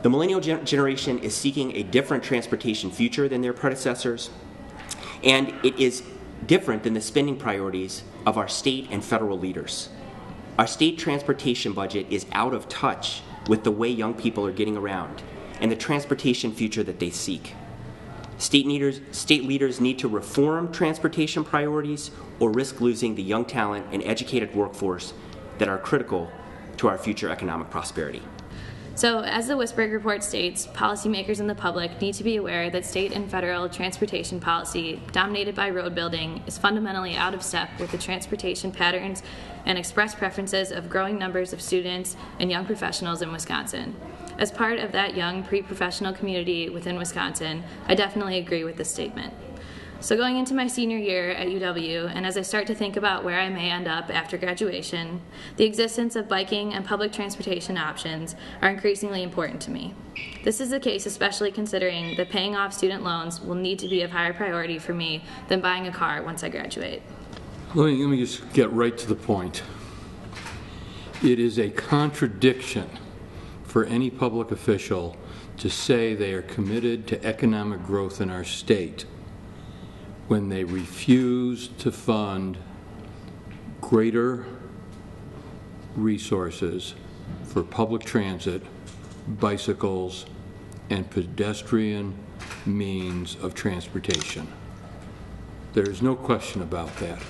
The millennial generation is seeking a different transportation future than their predecessors, and it is different than the spending priorities of our state and federal leaders. Our state transportation budget is out of touch with the way young people are getting around and the transportation future that they seek. State leaders need to reform transportation priorities or risk losing the young talent and educated workforce that are critical to our future economic prosperity. So, as the Wisberg report states, policymakers and the public need to be aware that state and federal transportation policy, dominated by road building, is fundamentally out of step with the transportation patterns and express preferences of growing numbers of students and young professionals in Wisconsin. As part of that young pre-professional community within Wisconsin, I definitely agree with this statement. So going into my senior year at UW, and as I start to think about where I may end up after graduation, the existence of biking and public transportation options are increasingly important to me. This is the case especially considering that paying off student loans will need to be of higher priority for me than buying a car once I graduate. Let me just get right to the point. It is a contradiction for any public official to say they are committed to economic growth in our state when they refuse to fund greater resources for public transit, bicycles, and pedestrian means of transportation. There's no question about that.